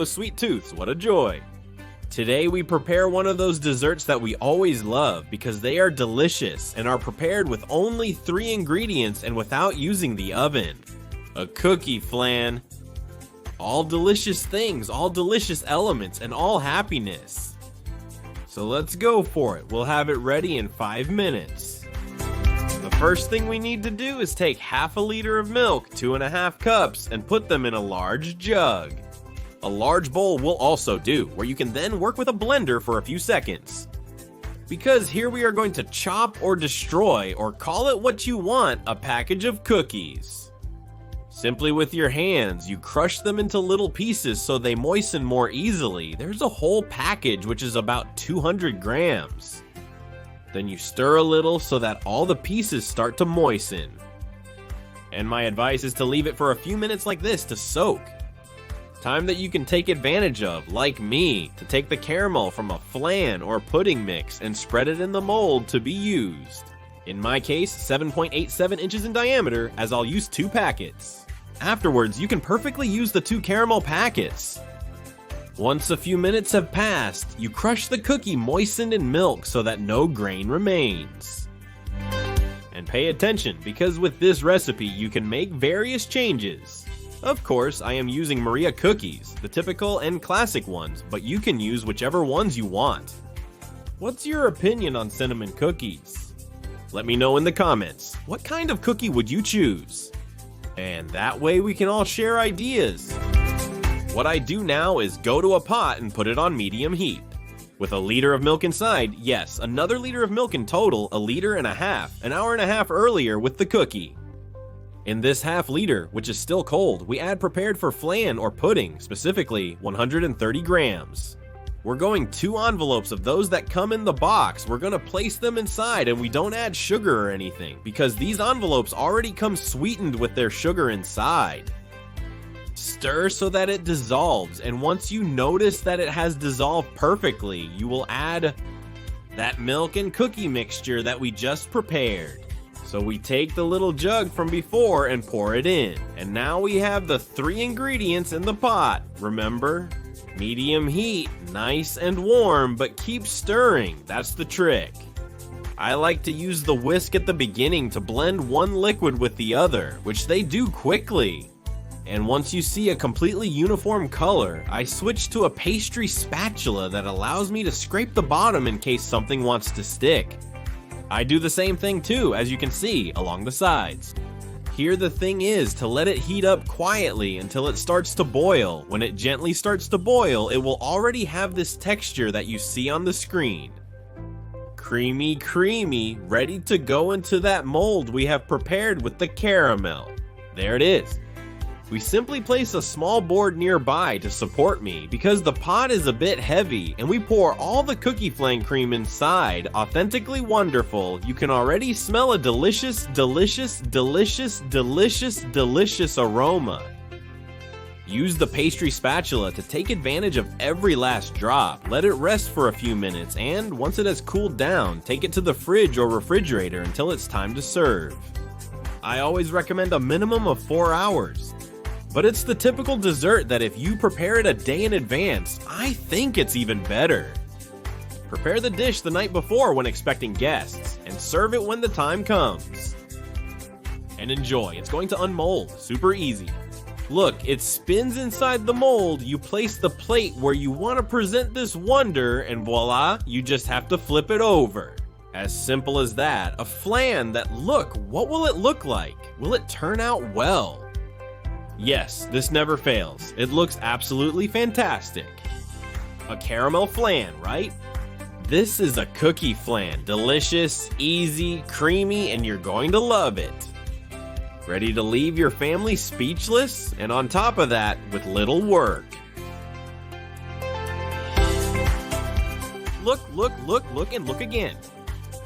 those sweet tooths, what a joy. Today we prepare one of those desserts that we always love because they are delicious and are prepared with only 3 ingredients and without using the oven. A cookie flan. All delicious things, all delicious elements, and all happiness. So let's go for it. We'll have it ready in 5 minutes. The first thing we need to do is take half a liter of milk, 2.5 cups, and put them in a large jug. A large bowl will also do, where you can then work with a blender for a few seconds. Because here we are going to chop or destroy, or call it what you want, a package of cookies. Simply with your hands, you crush them into little pieces so they moisten more easily. There's a whole package which is about 200 grams. Then you stir a little so that all the pieces start to moisten. And my advice is to leave it for a few minutes like this to soak. Time that you can take advantage of, like me, to take the caramel from a flan or pudding mix and spread it in the mold to be used. In my case, 7.87 inches in diameter, as I'll use 2 packets. Afterwards, you can perfectly use the 2 caramel packets. Once a few minutes have passed, you crush the cookie moistened in milk so that no grain remains. And pay attention, because with this recipe, you can make various changes. Of course, I am using Maria cookies, the typical and classic ones, but you can use whichever ones you want. What's your opinion on cinnamon cookies? Let me know in the comments. What kind of cookie would you choose? And that way we can all share ideas. What I do now is go to a pot and put it on medium heat. With a liter of milk inside, yes, another liter of milk in total, 1.5 liters, an hour and a half earlier with the cookie. In this half liter, which is still cold, we add prepared for flan or pudding, specifically 130 grams. We're going 2 envelopes of those that come in the box. We're gonna place them inside and we don't add sugar or anything because these envelopes already come sweetened with their sugar inside. Stir so that it dissolves, and once you notice that it has dissolved perfectly, you will add that milk and cookie mixture that we just prepared. So we take the little jug from before and pour it in. And now we have the 3 ingredients in the pot. Remember? Medium heat, nice and warm, but keep stirring. That's the trick. I like to use the whisk at the beginning to blend one liquid with the other, which they do quickly. And once you see a completely uniform color, I switch to a pastry spatula that allows me to scrape the bottom in case something wants to stick. I do the same thing too, as you can see, along the sides. Here the thing is to let it heat up quietly until it starts to boil. When it gently starts to boil, it will already have this texture that you see on the screen. Creamy, creamy, ready to go into that mold we have prepared with the caramel. There it is. We simply place a small board nearby to support me because the pot is a bit heavy, and we pour all the cookie flan cream inside. Authentically wonderful. You can already smell a delicious, delicious, delicious, delicious, delicious aroma. Use the pastry spatula to take advantage of every last drop. Let it rest for a few minutes, and once it has cooled down, take it to the fridge or refrigerator until it's time to serve. I always recommend a minimum of 4 hours. But it's the typical dessert that if you prepare it a day in advance, I think it's even better. Prepare the dish the night before when expecting guests, and serve it when the time comes. And enjoy, it's going to unmold, super easy. Look, it spins inside the mold, you place the plate where you want to present this wonder, and voila, you just have to flip it over. As simple as that, a flan that, look, what will it look like? Will it turn out well? Yes, this never fails. It looks absolutely fantastic. A caramel flan, right? This is a cookie flan. Delicious, easy, creamy, and you're going to love it. Ready to leave your family speechless? And on top of that, with little work. Look, look, look, look, and look again.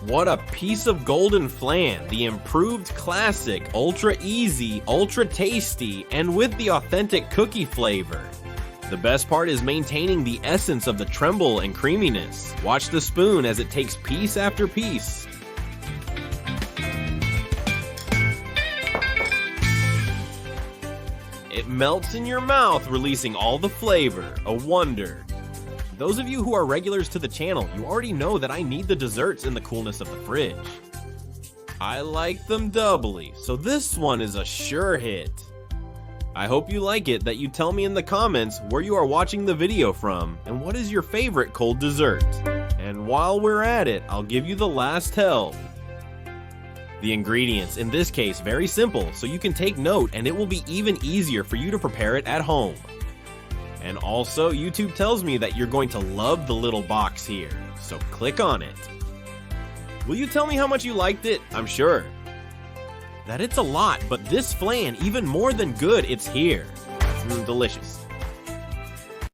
What a piece of golden flan, the improved classic, ultra easy, ultra tasty, and with the authentic cookie flavor. The best part is maintaining the essence of the tremble and creaminess. Watch the spoon as it takes piece after piece. It melts in your mouth, releasing all the flavor. A wonder. Those of you who are regulars to the channel, you already know that I need the desserts in the coolness of the fridge. I like them doubly, so this one is a sure hit. I hope you like it, that you tell me in the comments where you are watching the video from, and what is your favorite cold dessert. And while we're at it, I'll give you the last help. The ingredients, in this case, very simple, so you can take note and it will be even easier for you to prepare it at home. And also, YouTube tells me that you're going to love the little box here, so click on it. Will you tell me how much you liked it? I'm sure that it's a lot, but this flan, even more than good, it's here. Delicious.